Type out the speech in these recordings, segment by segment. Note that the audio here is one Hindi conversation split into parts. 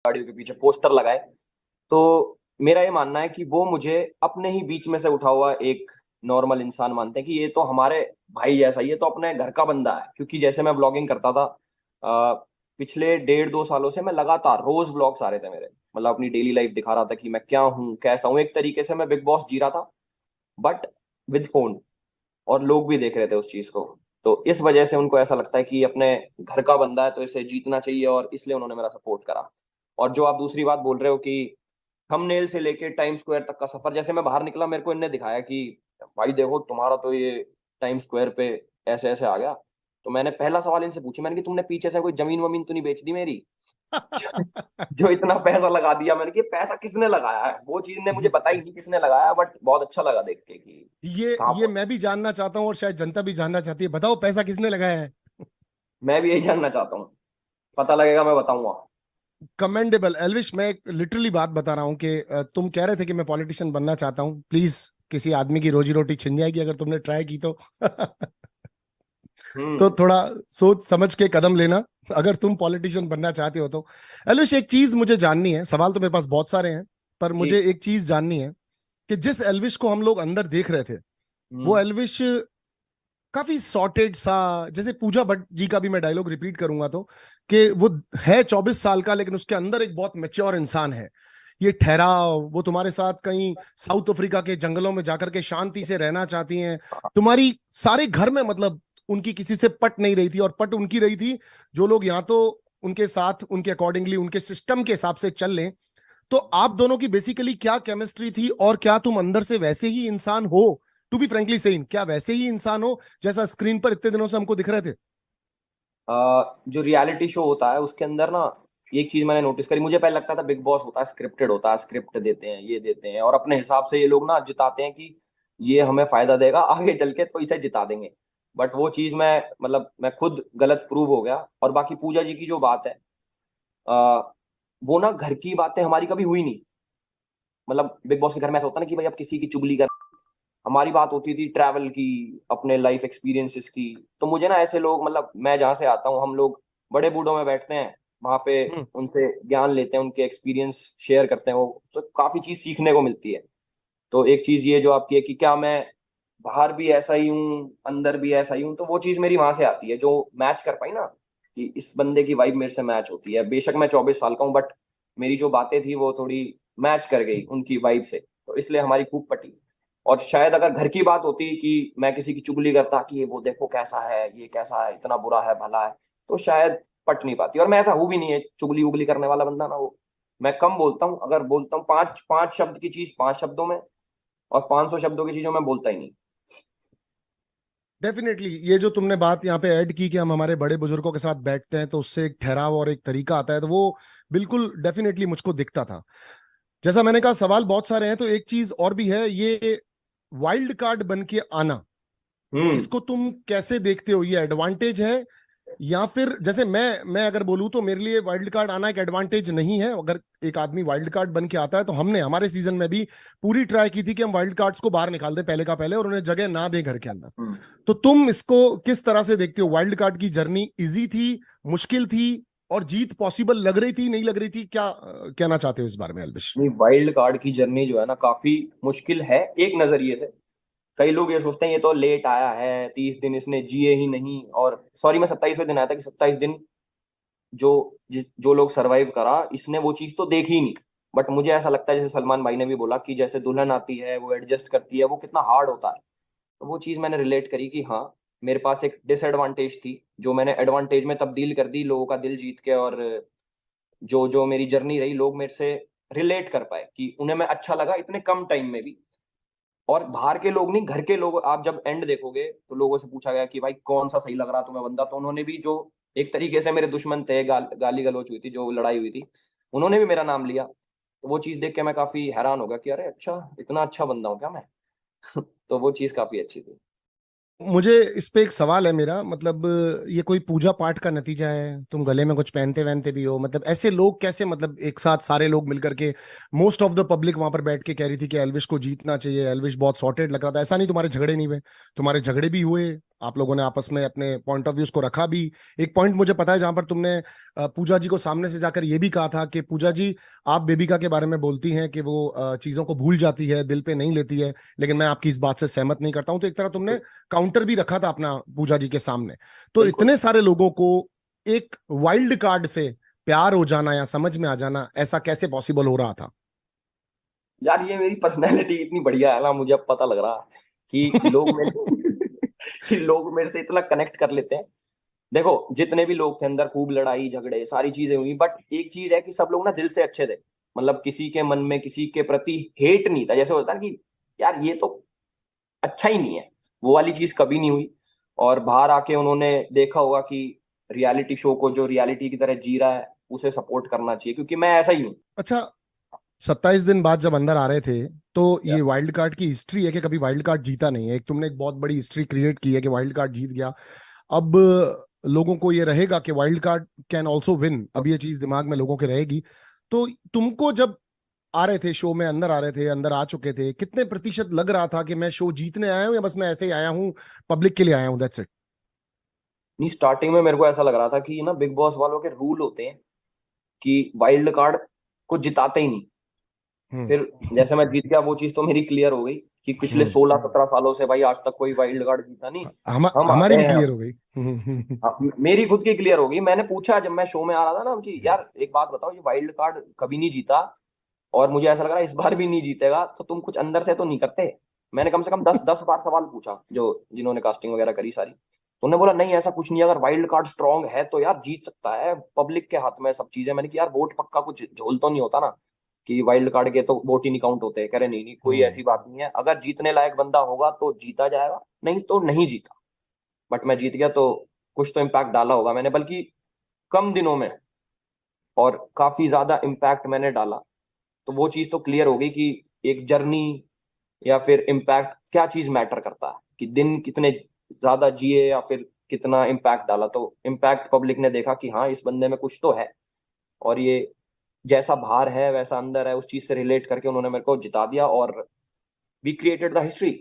गाड़ियों के पीछे पोस्टर लगाए। तो मेरा ये मानना है कि वो मुझे अपने ही बीच में से उठा हुआ एक नॉर्मल इंसान मानते हैं, कि ये तो हमारे भाई जैसा ही है, तो अपने घर का बंदा है। क्योंकि जैसे मैं ब्लॉगिंग करता था, पिछले 1.5-2 सालों से मैं लगातार रोज व्लॉग्स आ रहे थे मेरे, मतलब अपनी डेली लाइफ दिखा रहा था कि मैं क्या हूँ कैसा हूँ। एक तरीके से मैं बिग बॉस जी रहा था, बट विद फोन, और लोग भी देख रहे थे उस चीज को। तो इस वजह से उनको ऐसा लगता है कि अपने घर का बंदा है तो इसे जीतना चाहिए, और इसलिए उन्होंने मेरा सपोर्ट करा। और जो आप दूसरी बात बोल रहे हो कि थंबनेल से लेके टाइम स्क्वायर तक का सफर, जैसे मैं बाहर निकला मेरे को इनने दिखाया कि भाई देखो तुम्हारा तो ये टाइम स्क्वायर पे ऐसे ऐसे आ गया। तो मैंने पहला सवाल इनसे पूछा, मैंने कि तुमने पीछे से कोई जमीन वमीन तो नहीं बेच दी मेरी? जो इतना पैसा लगा दिया, मैंने कि पैसा किसने लगाया है, वो चीज ने मुझे बताई नहीं किसने लगाया, बट बहुत अच्छा लगा देख के कि कहाँ ये मैं भी जानना चाहता हूँ और शायद जनता भी जानना चाहती है, बताओ पैसा किसने लगाया है। मैं भी यही जानना चाहता हूँ। पता लगेगा मैं बताऊंगा। कमेंडेबल एल्विश, मैं एक लिटरली बात बता रहा हूँ कि तुम कह रहे थे कि मैं पॉलिटिशियन बनना चाहता हूँ, प्लीज किसी आदमी की रोजी रोटी छिन जाएगी अगर तुमने ट्राई की तो। तो हम्म। थोड़ा सोच समझ के कदम लेना अगर तुम पॉलिटिशियन बनना चाहते हो तो। एल्विश, एक चीज मुझे जाननी है, सवाल तो मेरे पास बहुत सारे हैं, पर जी। मुझे एक चीज जाननी है कि जिस एल्विश को हम लोग अंदर देख रहे थे, वो हम्म। एल्विश काफी सॉर्टेड सा, जैसे पूजा भट्ट जी का भी मैं डायलॉग रिपीट करूंगा तो, कि वो है 24 साल का लेकिन उसके अंदर एक बहुत मेच्योर इंसान है। ये ठहराव, वो तुम्हारे साथ कहीं साउथ अफ्रीका के जंगलों में जाकर के शांति से रहना चाहती हैं, तुम्हारी सारे घर में मतलब उनकी किसी से पट नहीं रही थी, और पट उनकी रही थी जो लोग यहाँ तो उनके साथ उनके अकॉर्डिंगली उनके सिस्टम के हिसाब से चल लें। तो आप दोनों की बेसिकली क्या केमिस्ट्री थी, और क्या तुम अंदर से वैसे ही इंसान हो? टू बी फ्रेंकली सेइंग, क्या वैसे ही इंसान हो जैसा स्क्रीन पर इतने दिनों से हमको दिख रहे थे? जो रियलिटी शो होता है उसके अंदर ना, एक चीज मैंने नोटिस करी। मुझे पहले लगता था बिग बॉस होता है स्क्रिप्टेड, होता है, स्क्रिप्ट देते हैं ये देते हैं और अपने हिसाब से ये लोग ना जिताते हैं कि ये हमें फायदा देगा आगे चल के तो इसे जिता देंगे। बट वो चीज मैं, मतलब मैं खुद गलत प्रूव हो गया। और बाकी पूजा जी की जो बात है, आ, वो ना घर की बातें हमारी कभी हुई नहीं। मतलब बिग बॉस के घर में ऐसा होता है ना कि भाई अब किसी की चुगली कर, हमारी बात होती थी ट्रैवल की, अपने लाइफ एक्सपीरियंसेस की। तो मुझे ना ऐसे लोग, मतलब मैं जहाँ से आता हूँ, हम लोग बड़े बूढ़ों में बैठते हैं वहां पे, हम्म। उनसे ज्ञान लेते हैं, उनके एक्सपीरियंस शेयर करते हैं, वो तो काफी चीज सीखने को मिलती है। तो एक चीज ये जो आपकी है कि क्या मैं बाहर भी ऐसा ही हूँ अंदर भी ऐसा ही हूँ, तो वो चीज मेरी वहां से आती है जो मैच कर पाई ना, कि इस बंदे की वाइब मेरे से मैच होती है। बेशक मैं 24 साल का हूँ, बट मेरी जो बातें थी वो थोड़ी मैच कर गई उनकी वाइब से, तो इसलिए हमारी खूब पटी। और शायद अगर घर की बात होती कि मैं किसी की चुगली करता कि ये वो देखो कैसा है, ये कैसा है, इतना बुरा है भला है, तो शायद पट नहीं पाती। और मैं ऐसा हूं भी नहीं है चुगली उगली करने वाला बंदा ना, वो मैं कम बोलता हूँ। अगर बोलता हूँ पांच पांच शब्द की चीज 5 शब्दों में, और 500 शब्दों की चीजों में बोलता ही नहीं। डेफिनेटली, ये जो तुमने बात यहाँ पे ऐड की कि हम हमारे बड़े बुजुर्गों के साथ बैठते हैं तो उससे एक ठहराव और एक तरीका आता है, तो वो बिल्कुल डेफिनेटली मुझको दिखता था। जैसा मैंने कहा, सवाल बहुत सारे हैं, तो एक चीज और भी है, ये वाइल्ड कार्ड बन के आना, हम्म। इसको तुम कैसे देखते हो? ये एडवांटेज है, या फिर जैसे मैं अगर बोलूं तो मेरे लिए वाइल्ड कार्ड आना एक एडवांटेज नहीं है। अगर एक आदमी वाइल्ड कार्ड बन के आता है, तो हमने हमारे सीजन में भी पूरी ट्राई की थी कि हम वाइल्ड कार्ड्स को बाहर निकाल दें पहले का पहले, और उन्हें जगह ना दें घर के अंदर। हम्म। तो तुम इसको किस तरह से देखते हो? वाइल्ड कार्ड की जर्नी इजी थी, मुश्किल थी, और जीत पॉसिबल लग रही थी, नहीं लग रही थी? क्या कहना चाहते हो इस बारे में अल्बिश? नहीं, वाइल्ड कार्ड की जर्नी जो है ना काफी मुश्किल है एक नजरिए से। कई लोग ये सोचते हैं ये तो लेट आया है, 30 दिन इसने जिए ही नहीं, और सॉरी मैं 27वें दिन आया था, कि 27 दिन जो जो लोग सरवाइव करा इसने वो चीज तो देखी ही नहीं। बट मुझे ऐसा लगता है जैसे सलमान भाई ने भी बोला कि जैसे दुल्हन आती है वो एडजस्ट करती है, वो कितना हार्ड होता है। तो वो चीज मैंने रिलेट करी कि हाँ, मेरे पास एक डिसएडवांटेज थी जो मैंने एडवांटेज में तब्दील कर दी, लोगों का दिल जीत के। और जो जो मेरी जर्नी रही, लोग मेरे से रिलेट कर पाए कि उन्हें मैं अच्छा लगा इतने कम टाइम में भी। और बाहर के लोग नहीं, घर के लोग, आप जब एंड देखोगे तो लोगों से पूछा गया कि भाई कौन सा सही लग रहा तुम्हें बंदा, तो उन्होंने भी, जो एक तरीके से मेरे दुश्मन थे, गाली गलौच हुई थी, जो लड़ाई हुई थी, उन्होंने भी मेरा नाम लिया। तो वो चीज देख के मैं काफी हैरान हो गया कि अरे अच्छा, इतना अच्छा बंदा हूँ क्या मैं? तो वो चीज काफी अच्छी थी। मुझे इस पे एक सवाल है मेरा, मतलब ये कोई पूजा पाठ का नतीजा है? तुम गले में कुछ पहनते वहनते भी हो, मतलब ऐसे लोग कैसे, मतलब एक साथ सारे लोग मिलकर के, मोस्ट ऑफ द पब्लिक वहां पर बैठ के कह रही थी कि एल्विश को जीतना चाहिए, एल्विश बहुत सॉर्टेड लग रहा था, ऐसा नहीं तुम्हारे झगड़े नहीं हुए? तुम्हारे झगड़े भी हुए, आप लोगों ने आपस में अपने पॉइंट ऑफ व्यूज को रखा भी। एक पॉइंट मुझे पता है जहां पर तुमने पूजा जी को सामने से जाकर ये भी कहा था कि पूजा जी, आप बेबिका के बारे में बोलती हैं कि वो चीजों को भूल जाती है, दिल पे नहीं लेती है, लेकिन मैं आपकी इस बात से सहमत नहीं करता हूं। तो एक तरह तुमने काउंटर भी रखा था अपना पूजा जी के सामने। तो बिल्कुल इतने सारे लोगों को एक वाइल्ड कार्ड से प्यार हो जाना या समझ में आ जाना, ऐसा कैसे पॉसिबल हो रहा था? यार, ये मेरी पर्सनैलिटी इतनी बढ़िया है ना, मुझे अब पता लग रहा है कि लोग मेरे कि लोग मेरे से इतना कनेक्ट कर लेते हैं। देखो, जितने भी लोग थे अंदर, खूब लड़ाई झगड़े सारी चीजें हुई, बट एक चीज है कि सब लोग ना दिल से अच्छे थे। मतलब किसी के मन में किसी के प्रति हेट नहीं था, जैसे होता है ना कि यार ये तो अच्छा ही नहीं है, वो वाली चीज कभी नहीं हुई। और बाहर आके उन्होंने देखा होगा कि रियलिटी शो को जो रियलिटी की तरह जी रहा है उसे सपोर्ट करना चाहिए, क्योंकि मैं ऐसा ही हूँ। अच्छा, 27 दिन बाद जब अंदर आ रहे थे, तो ये वाइल्ड कार्ड की हिस्ट्री है कि कभी वाइल्ड कार्ड जीता नहीं है। एक तुमने एक बहुत बड़ी हिस्ट्री क्रिएट की है कि वाइल्ड कार्ड जीत गया। अब लोगों को ये रहेगा कि wild card can also win, अब ये चीज दिमाग में लोगों के रहेगी। तो तुमको जब आ रहे थे शो में, अंदर आ रहे थे, अंदर आ चुके थे, कितने प्रतिशत लग रहा था कि मैं शो जीतने आया हूँ या बस मैं ऐसे ही आया हूँ, पब्लिक के लिए आया हूँ, दैट्स इट? नहीं, स्टार्टिंग में मेरे को ऐसा लग रहा था कि ना बिग बॉस वालों के रूल होते हैं कि वाइल्ड कार्ड को जिताते ही नहीं। हम्म। फिर जैसे मैं जीत गया, वो चीज तो मेरी क्लियर हो गई कि पिछले हम्म। 16-17 सालों से भाई आज तक कोई वाइल्ड कार्ड जीता नहीं। हम आ हमारी गए भी हैं क्लियर अब। हो गई। हाँ, मेरी खुद की क्लियर हो गई। मैंने पूछा जब मैं शो में आ रहा था ना कि यार एक बात बताओ, ये वाइल्ड कार्ड कभी नहीं जीता और मुझे ऐसा लग रहा है इस बार भी नहीं जीतेगा, तो तुम कुछ अंदर से तो नहीं करते? मैंने कम से कम 10 10 बार सवाल पूछा, जो जिन्होंने कास्टिंग वगैरह करी सारी। तो उन्होंने बोला नहीं ऐसा कुछ नहीं, अगर वाइल्ड कार्ड स्ट्रांग है तो यार जीत सकता है, पब्लिक के हाथ में सब चीजें। मैंने कहा यार वोट पक्का कुछ झोल तो नहीं होता ना, कि वाइल्ड कार्ड के तो वोट ही नहीं काउंट होते? कह रहे नहीं नहीं, कोई हम्म। ऐसी बात नहीं है, अगर जीतने लायक बंदा होगा तो जीता जाएगा, नहीं तो नहीं जीता। बट मैं जीत गया तो कुछ तो इम्पैक्ट डाला होगा मैंने, बल्कि कम दिनों में, और काफी ज्यादा इम्पैक्ट मैंने डाला। तो वो चीज तो क्लियर हो गई कि एक जर्नी या फिर इम्पैक्ट, क्या चीज मैटर करता है, कि दिन कितने ज्यादा जिए या फिर कितना इम्पैक्ट डाला। तो इम्पैक्ट पब्लिक ने देखा कि हाँ इस बंदे में कुछ तो है, और ये जैसा बाहर है वैसा अंदर है, उस चीज से रिलेट करके उन्होंने मेरे को जिता दिया, और we created the history.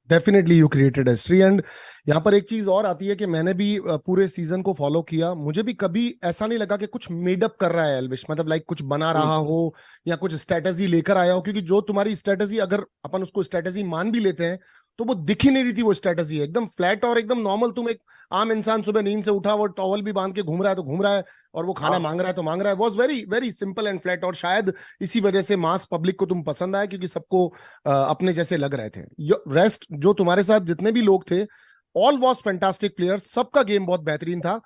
Definitely you created history. And यहाँ पर एक चीज और आती है कि मैंने भी पूरे सीजन को फॉलो किया, मुझे भी कभी ऐसा नहीं लगा कि कुछ मेडअप कर रहा है एल्विश, मतलब लाइक कुछ बना रहा हो या कुछ स्ट्रेटेजी लेकर आया हो। क्योंकि जो तुम्हारी स्ट्रेटेजी, अगर अपन उसको स्ट्रेटेजी मान भी लेते हैं, तो वो दिख ही नहीं रही थी। वो स्ट्रेटेजी एकदम फ्लैट और एकदम नॉर्मल। तुम एक आम इंसान सुबह नींद से उठा, वो टॉवल भी बांध के घूम रहा है तो घूम रहा है, और वो खाना हाँ, मांग रहा है तो मांग रहा है। Was very very simple and flat. और शायद इसी वजह से मास पब्लिक को तुम पसंद आए, क्योंकि सबको अपने जैसे लग रहे थे। रेस्ट जो तुम्हारे साथ जितने भी लोग थे, ऑल वॉज फैंटास्टिक प्लेयर्स, सबका गेम बहुत बेहतरीन था।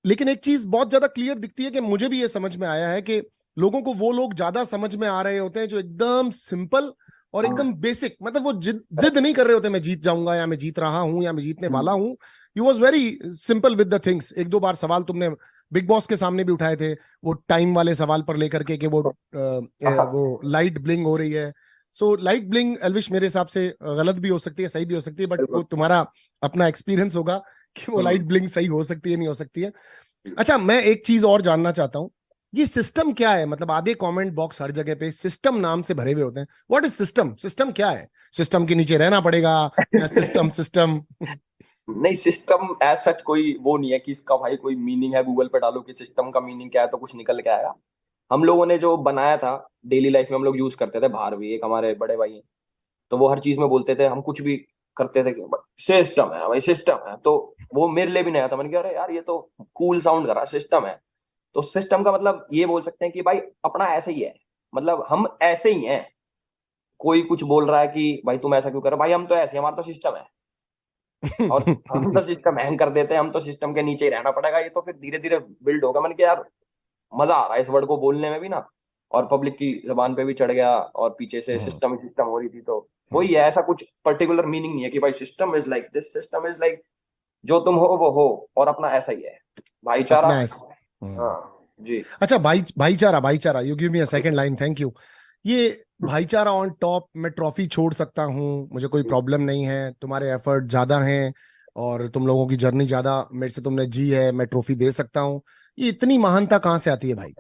लेकिन एक चीज बहुत ज्यादा क्लियर दिखती है कि मुझे भी ये समझ में आया है कि लोगों को वो लोग ज्यादा समझ में आ रहे होते हैं जो एकदम सिंपल और एकदम बेसिक, मतलब वो जिद जिद नहीं कर रहे होते मैं जीत जाऊंगा या मैं जीत रहा हूं या मैं जीतने वाला हूं। You was very simple with the things. एक दो बार सवाल तुमने बिग बॉस के सामने भी उठाए थे, वो टाइम वाले सवाल पर लेकर के कि वो लाइट ब्लिंग हो रही है। सो लाइट ब्लिंग एल्विश मेरे हिसाब से गलत भी हो सकती है, सही भी हो सकती है, बट वो बिल्कुल। तुम्हारा अपना एक्सपीरियंस होगा कि वो लाइट ब्लिंक सही हो सकती है नहीं हो सकती है। अच्छा, मैं एक चीज और जानना चाहता हूँ, ये सिस्टम क्या है? मतलब आधे कमेंट बॉक्स हर जगह पे सिस्टम नाम से भरे हुए होते हैं। What is system? सिस्टम क्या है? सिस्टम के नीचे रहना पड़ेगा या सिस्टम सिस्टम? नहीं, सिस्टम एज सच कोई वो नहीं है कि इसका भाई कोई मीनिंग है, गूगल पे डालो कि सिस्टम का मीनिंग क्या है तो कुछ निकल के आएगा। हम लोगों ने जो बनाया था, डेली लाइफ में हम लोग यूज करते थे, बाहर भी एक हमारे बड़े भाई हैं, तो वो हर चीज में बोलते थे, हम कुछ भी करते थे कि सिस्टम है भाई, सिस्टम है। तो वो मेरे लिए भी नया था, मैंने कहा अरे यार ये तो कूल साउंड कर रहा है, सिस्टम है। तो सिस्टम का मतलब ये बोल सकते हैं कि भाई अपना ऐसे ही है, मतलब हम ऐसे ही हैं। कोई कुछ बोल रहा है कि भाई तुम ऐसा क्यों कर रहे हो, भाई हम तो ऐसे हैं, हमारा तो सिस्टम है, और हम तो सिस्टम हैंग कर देते हैं, हम तो सिस्टम के नीचे ही रहना पड़ेगा। ये तो फिर धीरे धीरे बिल्ड होगा। मैंने कहा यार मजा आ रहा है इस वर्ड को बोलने में भी ना, और पब्लिक की जबान पे भी चढ़ गया, और पीछे से सिस्टम सिस्टम हो रही थी। तो वही है, ऐसा कुछ पर्टिकुलर मीनिंग नहीं है कि भाई system is like this, system is like जो तुम हो वो हो, और अपना ऐसा ही है, भाईचारा। अपना हाँ जी। अच्छा, भाईचारा, भाईचारा, you give me a second line, thank you. ये भाईचारा ऑन टॉप, मैं ट्रॉफी छोड़ सकता हूँ, मुझे कोई प्रॉब्लम नहीं है, तुम्हारे एफर्ट ज्यादा हैं और तुम लोगों की जर्नी ज्यादा मेरे से तुमने जी है, मैं ट्रॉफी दे सकता हूँ। ये इतनी महानता कहाँ से आती है भाई?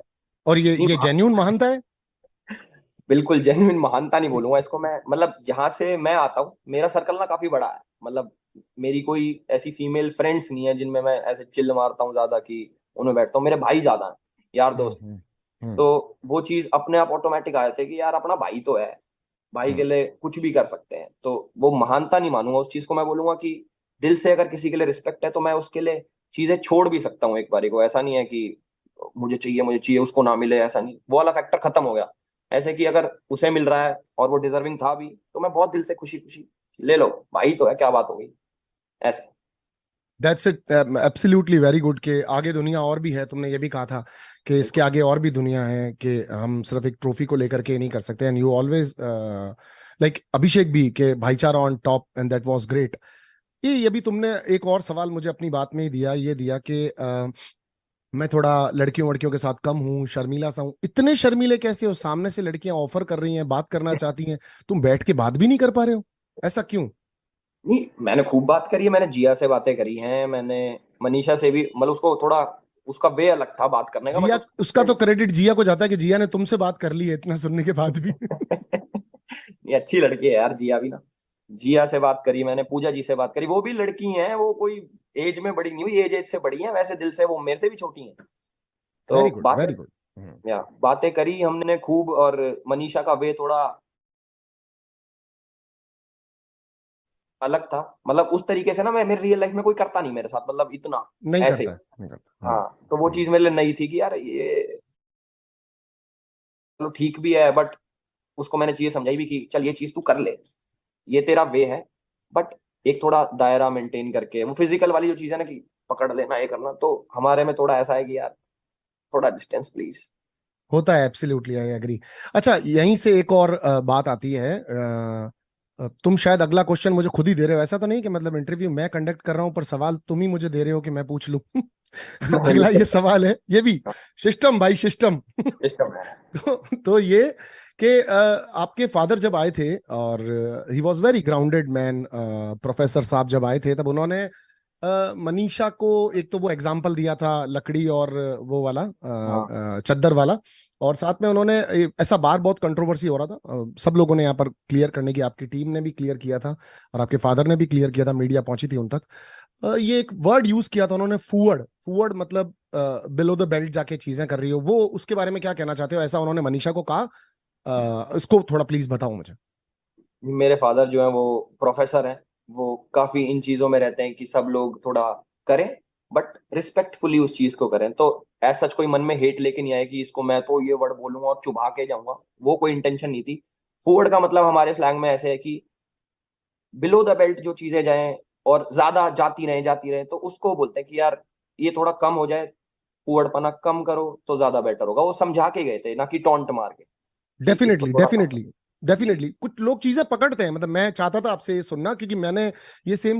और नहीं, ये जेन्यून महानता है? बिल्कुल जेन्युइन महानता नहीं बोलूंगा इसको मैं। मतलब जहां से मैं आता हूँ, मेरा सर्कल ना काफी बड़ा है, मतलब मेरी कोई ऐसी फीमेल फ्रेंड्स नहीं है जिनमें मैं ऐसे चिल्ल मारता हूँ ज्यादा कि उनमें बैठता हूँ। मेरे भाई ज्यादा हैं, यार हम्म दोस्त। हम्म हम्म तो वो चीज अपने आप ऑटोमेटिक आ जाती है कि यार अपना भाई तो है, भाई के हम्म। लिए कुछ भी कर सकते हैं। तो वो महानता नहीं मानूंगा उस चीज को, मैं बोलूंगा कि दिल से अगर किसी के लिए रिस्पेक्ट है तो मैं उसके लिए चीजें छोड़ भी सकता हूँ एक बारी को। ऐसा नहीं है कि मुझे चाहिए उसको ना मिले, ऐसा नहीं, वो वाला फैक्टर खत्म हो गया। ऐसे कि अगर उसे मिल रहा है और वो डिजर्विंग था भी, तो मैं बहुत दिल से खुशी खुशी ले लो, भाई तो है, क्या बात हो गई, ऐसे। That's it, absolutely very good. के आगे दुनिया और भी है, तुमने ये भी कहा था कि इसके बिल्कुल। आगे और भी दुनिया है, कि हम सिर्फ एक ट्रॉफी को लेकर के नहीं कर सकते। एंड यू ऑलवेज लाइक अभिषेक भी, के भाईचारा on top, and that was great. ये भी तुमने एक और सवाल मुझे अपनी बात में ही दिया, ये दिया कि मैं थोड़ा लड़कियों वड़कियों के साथ कम हूँ, शर्मीला सा हूँ। इतने शर्मीले कैसे हो? सामने से लड़कियां ऑफर कर रही हैं, बात करना चाहती हैं, तुम बैठ के बात भी नहीं कर पा रहे हो, ऐसा क्यों? नहीं, मैंने खूब बात करी है, मैंने जिया से बातें करी हैं, मैंने मनीषा से भी, मतलब उसको थोड़ा, उसका वे अलग था बात करने का, बट जिया, उस उसका तो क्रेडिट जिया को जाता है कि जिया ने तुमसे बात कर ली है इतना सुनने के बाद भी। ये अच्छी लड़की है यार जिया भी ना। जिया से बात करी मैंने, पूजा जी से बात करी, वो भी लड़की हैं, वो कोई एज में बड़ी नहीं हुई, एज एज से बड़ी हैं, वैसे दिल से वो मेरे से भी छोटी हैं। तो वेरी गुड बातें, वेरी गुड। या बातें करी हमने खूब। और मनीषा का वे थोड़ा अलग था, मतलब उस तरीके से ना, मैं मेरी रियल लाइफ में कोई करता नहीं मेरे साथ, मतलब इतना नहीं ऐसे। करता है, नहीं करता। हाँ, तो वो चीज मेरे लिए नई थी कि यार ये चलो ठीक भी है, बट उसको मैंने चीजें समझाई भी कि चल ये चीज तू कर ले, ये तेरा वे है, बट एक थोड़ा दायरा मेंटेन करके। वो फिजिकल वाली जो चीज है ना कि पकड़ लेना, ये करना, तो हमारे में थोड़ा ऐसा है कि यार थोड़ा डिस्टेंस प्लीज। होता है, एब्सोल्युटली आई एग्री। अच्छा, यहीं से एक और बात आती है। तुम शायद अगला क्वेश्चन मुझे खुद ही दे रहे हो, ऐसा तो नहीं कि मतलब इंटरव्यू मैं कंडक्ट कर रहा हूं पर सवाल तुम ही मुझे दे रहे हो कि मैं पूछ लूं? अगला ये सवाल है, ये भी सिस्टम भाई, सिस्टम। सिस्टम है। तो ये कि आपके फादर जब आए थे, और he was very grounded man, professor साहब जब आए थे, तब उन्होंने मनीषा को एक तो वो एग्जाम्पल दिया था, लकड़ी और वो वाला हाँ। चद्दर वाला। और साथ में उन्होंने ऐसा बार बहुत कंट्रोवर्सी हो रहा था, सब लोगों ने यहाँ पर क्लियर करने की, आपकी टीम ने भी क्लियर किया था और आपके फादर ने भी क्लियर किया था, मीडिया पहुंची थी उन तक। ये एक वर्ड यूज किया था उन्होंने, फूवर्ड। फूवर्ड मतलब बिलो द बेल्ट जाके चीजें कर रही हो, वो उसके बारे में क्या कहना चाहते हो? ऐसा उन्होंने मनीषा को कहा, इसको थोड़ा प्लीज बताओ मुझे। मेरे फादर जो है वो प्रोफेसर हैं, वो काफी इन चीजों में रहते हैं कि सब लोग थोड़ा करें, बट रिस्पेक्टफुली उस चीज को करें। तो ऐसा कोई मन में हेट लेके नहीं आए कि इसको मैं तो ये वर्ड बोलूंगा और चुभा के जाऊंगा, वो कोई इंटेंशन नहीं थी। फूवर्ड का मतलब हमारे स्लैंग में ऐसे है कि बिलो द बेल्ट जो चीजें जाएं और ज्यादा जाती रहे, तो उसको बोलते हैं कि यार ये थोड़ा कम हो जाए, फूहड़पना कम करो तो ज्यादा बेटर होगा। वो समझा के गए थे, ना कि टॉन्ट मार के कि इसको डेफिनेटली थोड़ा सा। डेफिनेटली जी। डेफिनेटली कुछ लोग चीजें पकड़ते हैं, मतलब मैं चाहता था आपसे ये सुनना, क्योंकि मैंने ये सेम